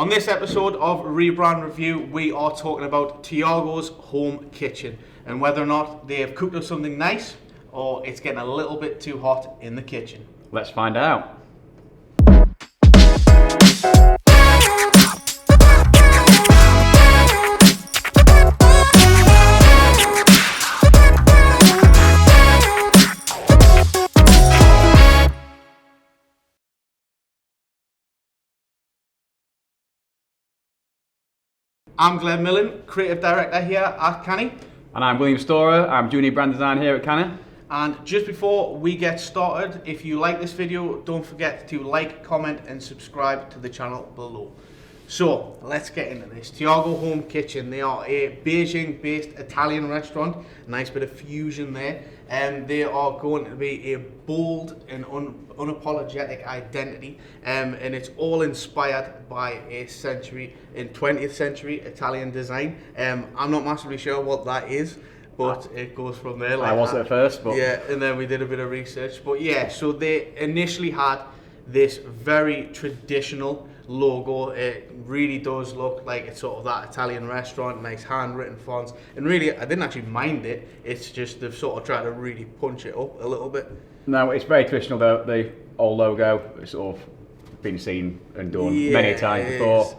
On this episode of Rebrand Review, we are talking about Tiago's Home Kitchen and whether or not they have cooked up something nice or it's getting a little bit too hot in the kitchen. Let's find out. I'm Glen and Will, Creative Director here at Canny. And I'm William Storer, I'm Junior Brand Design here at Canny. And just before we get started, if you like this video, don't forget to like, comment and subscribe to the channel below. So, let's get into this. Tiago Home Kitchen, they are a Beijing-based Italian restaurant. Nice bit of fusion there. And they are going to be a bold and unapologetic identity. And it's all inspired by a 20th century Italian design. I'm not massively sure what that is, but it goes from there. Like I wasn't at first, but yeah, and then we did a bit of research. But yeah, so they initially had this very traditional logo. It really does look like it's sort of that Italian restaurant, nice handwritten fonts, and really I didn't actually mind it. It's just they've sort of tried to really punch it up a little bit. no, it's very traditional though. The old logo has sort of been seen and done many times before.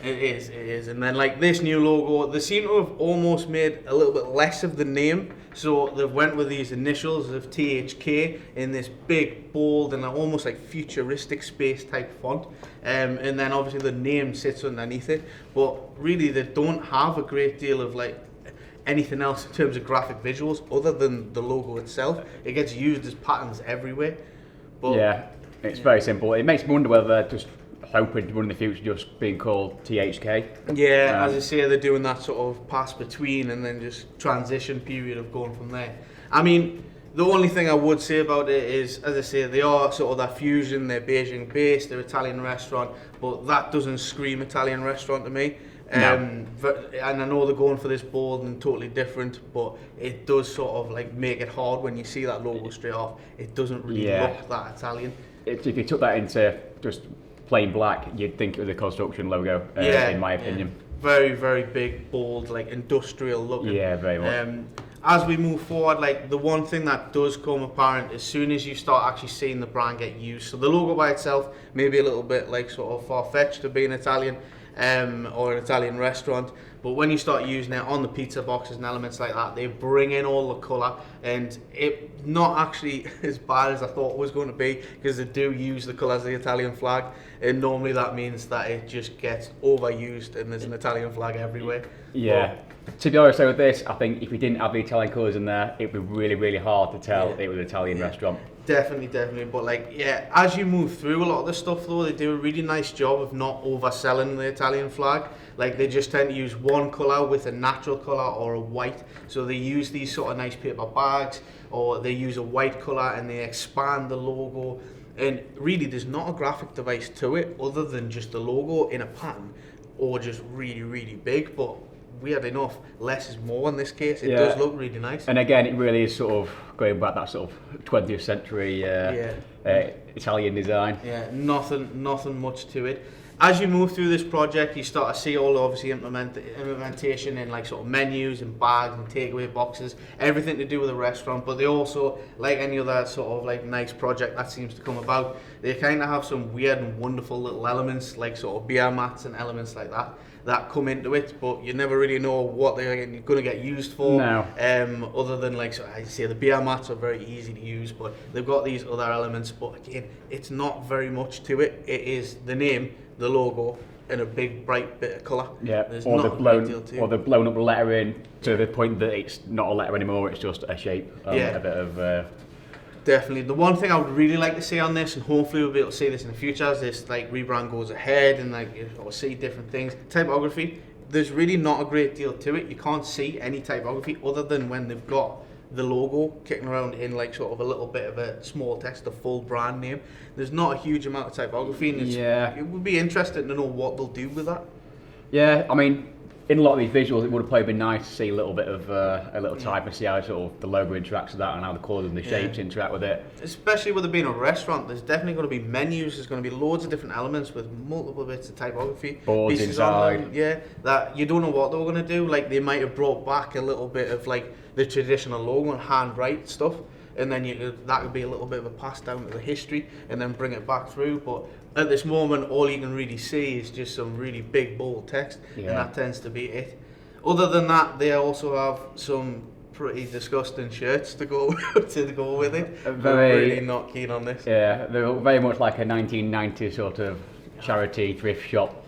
It is. And then like this new logo, they seem to have almost made a little bit less of the name. So they've went with these initials of THK in this big, bold, and almost like futuristic space type font. And then obviously the name sits underneath it. But really they don't have a great deal of like anything else in terms of graphic visuals other than the logo itself. It gets used as patterns everywhere. But yeah, it's very simple. It makes me wonder whether they're just hoping to run in the future just being called THK. Yeah, as I say, they're doing that sort of pass between and then just transition period of going from there. I mean, the only thing I would say about it is, as I say, they are sort of that fusion. They're Beijing based, they're Italian restaurant, but that doesn't scream Italian restaurant to me. No. And I know they're going for this bold and totally different, but it does sort of like make it hard when you see that logo straight off. It doesn't really look that Italian. If you took that into just plain black, you'd think it was a construction logo, in my opinion. Very, very big, bold, like industrial looking. Yeah, very much. As we move forward, like the one thing that does come apparent as soon as you start actually seeing the brand get used. So the logo by itself may be a little bit like sort of far-fetched to being Italian, or an Italian restaurant, but when you start using it on the pizza boxes and elements like that, they bring in all the colour, and it not actually as bad as I thought it was going to be, because they do use the colours of the Italian flag, and normally that means that it just gets overused and there's an Italian flag everywhere. Yeah. To be honest though with this, I think if we didn't have the Italian colours in there, it'd be really, really hard to tell it was an Italian restaurant. Definitely. But like, yeah, as you move through a lot of the stuff though, they do a really nice job of not overselling the Italian flag. Like they just tend to use one colour with a natural colour or a white. So they use these sort of nice paper bags, or they use a white colour and they expand the logo. And really there's not a graphic device to it other than just the logo in a pattern, or just really, really big. But weird enough, less is more in this case. It does look really nice. And again, it really is sort of going back that sort of 20th century Italian design. Yeah, nothing much to it. As you move through this project, you start to see all obviously implementation in like sort of menus and bags and takeaway boxes, everything to do with a restaurant. But they also, like any other sort of like nice project that seems to come about, they kind of have some weird and wonderful little elements, like sort of beer mats and elements like that come into it, but you never really know what they're going to get used for. No. Other than like, so I say the beer mats are very easy to use, but they've got these other elements. But again, it's not very much to it. It is the name, the logo, and a big bright bit of colour. Yeah. There's or not they've blown up the lettering to the point that it's not a letter anymore. It's just a shape. A bit of. Definitely. The one thing I would really like to see on this, and hopefully we'll be able to see this in the future, as this like rebrand goes ahead and like you'll see different things. Typography, there's really not a great deal to it. You can't see any typography other than when they've got the logo kicking around in like sort of a little bit of a small text, the full brand name. There's not a huge amount of typography, and it would be interesting to know what they'll do with that. Yeah, I mean, in a lot of these visuals, it would have probably been nice to see a little bit of a little type and see how sort of the logo interacts with that and how the colours and the shapes interact with it. Especially with it being a restaurant, there's definitely going to be menus. There's going to be loads of different elements with multiple bits of typography, Boards pieces inside. on them. That you don't know what they were going to do. Like they might have brought back a little bit of like the traditional logo and handwrite stuff, and then that could be a little bit of a pass down to the history, and then bring it back through. But at this moment, all you can really see is just some really big bold text, and that tends to be it. Other than that, they also have some pretty disgusting shirts to go with it. I'm really not keen on this. Yeah, they're very much like a 1990s sort of charity thrift shop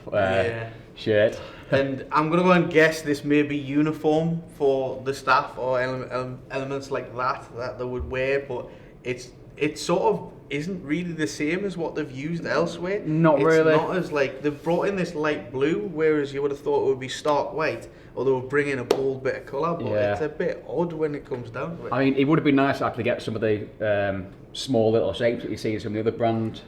shirt. And I'm going to go and guess this may be uniform for the staff or elements like that they would wear, but it sort of isn't really the same as what they've used elsewhere. It's really. Not as like, they've brought in this light blue, whereas you would have thought it would be stark white, or they would bring in a bold bit of colour, but it's a bit odd when it comes down to it. I mean, it would have been nice to actually get some of the small little shapes that you see in some of the other brand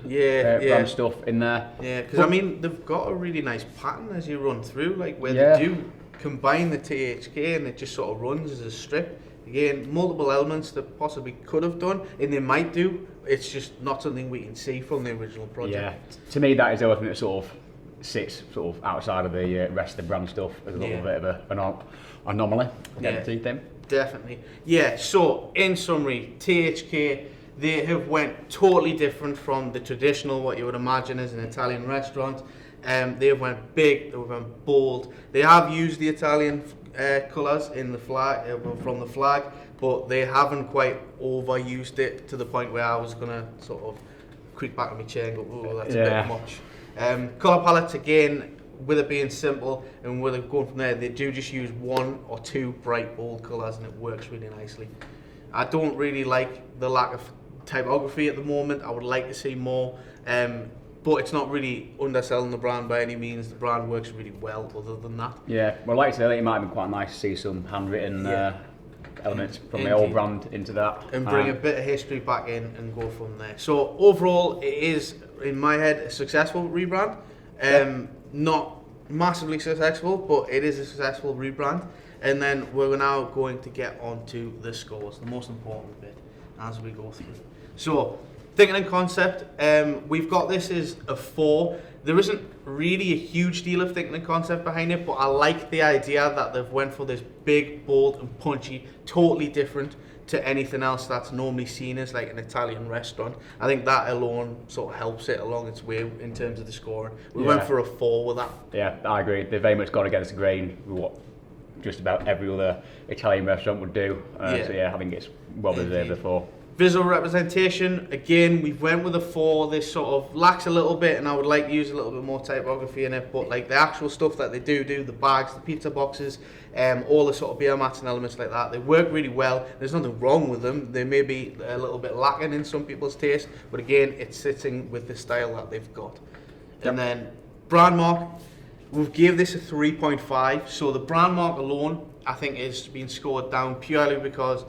stuff in there. Yeah, because I mean, they've got a really nice pattern as you run through, like where they do combine the THK and it just sort of runs as a strip. Again, multiple elements that possibly could have done, and they might do. It's just not something we can see from the original project. Yeah, to me that is the other thing that sort of sits sort of outside of the rest of the brand stuff as a little bit of an anomaly. Definitely. Yeah, so in summary, THK, they have went totally different from the traditional, what you would imagine as an Italian restaurant. They have went big, they went bold. They have used the Italian colours in the flag, from the flag, but they haven't quite overused it to the point where I was going to sort of creep back on my chair and go, oh, that's a bit much. Colour palettes, again, with it being simple and with it going from there, they do just use one or two bright bold colours and it works really nicely. I don't really like the lack of typography at the moment. I would like to see more, but it's not really underselling the brand by any means. The brand works really well other than that. Yeah, well, like I said, it might have been quite nice to see some handwritten elements from the old brand into that. And bring a bit of history back in and go from there. So overall, it is, in my head, a successful rebrand. Not massively successful, but it is a successful rebrand. And then we're now going to get on to the scores, the most important bit, as we go through. So, thinking in concept, we've got this as a 4. There isn't really a huge deal of thinking in concept behind it, but I like the idea that they've went for this big, bold and punchy, totally different to anything else that's normally seen as like an Italian restaurant. I think that alone sort of helps it along its way in terms of the scoring. We went for a 4 with that. Yeah, I agree. They've very much gone against the grain with what just about every other Italian restaurant would do. So yeah, I think it's well deserved a 4. Visual representation, again, we went with a 4. This sort of lacks a little bit, and I would like to use a little bit more typography in it, but like the actual stuff that they do, the bags, the pizza boxes, all the sort of beer mats and elements like that, they work really well. There's nothing wrong with them. They may be a little bit lacking in some people's taste, but again, it's sitting with the style that they've got. And then brand mark, we've gave this a 3.5, so the brand mark alone, I think, is being scored down purely because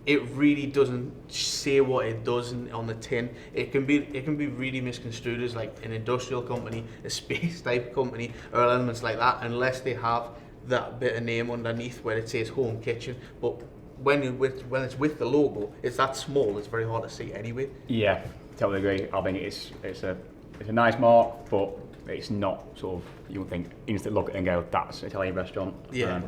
it really doesn't say what it does on the tin. It can be really misconstrued as like an industrial company, a space type company, or elements like that, unless they have that bit of name underneath where it says Home Kitchen. But when it's with the logo, it's that small. It's very hard to see anyway. Yeah, totally agree. I think it's a nice mark, but it's not sort of, you would think instant look at it and go, that's an Italian restaurant. Yeah,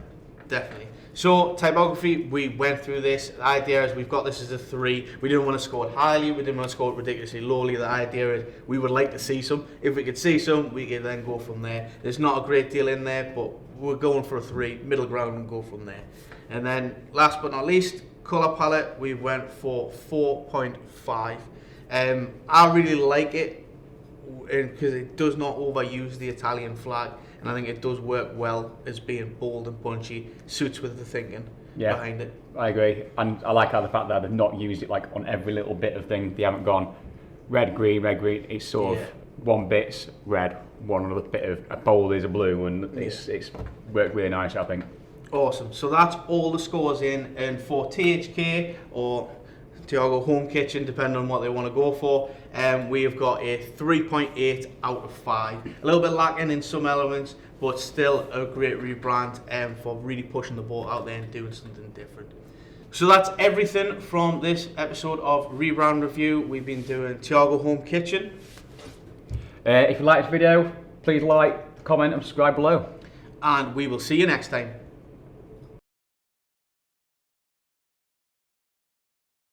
definitely. So typography, we went through this. The idea is we've got this as a 3. We didn't want to score it highly. We didn't want to score it ridiculously lowly. The idea is we would like to see some. If we could see some, we could then go from there. There's not a great deal in there, but we're going for a 3, middle ground, and go from there. And then last but not least, color palette, we went for 4.5. I really like it because it does not overuse the Italian flag. And I think it does work well as being bold and punchy, suits with the thinking behind it. I agree. And I like how the fact that they've not used it like on every little bit of thing. They haven't gone red, green. It's sort of one bit's red, one other bit of a bold is a blue, and it's worked really nice, I think. Awesome. So that's all the scores in. And for THK, or Tiago Home Kitchen, depending on what they want to go for. We have got a 3.8 out of 5. A little bit lacking in some elements, but still a great rebrand for really pushing the ball out there and doing something different. So that's everything from this episode of Rebrand Review. We've been doing Tiago Home Kitchen. If you like this video, please like, comment and subscribe below. And we will see you next time.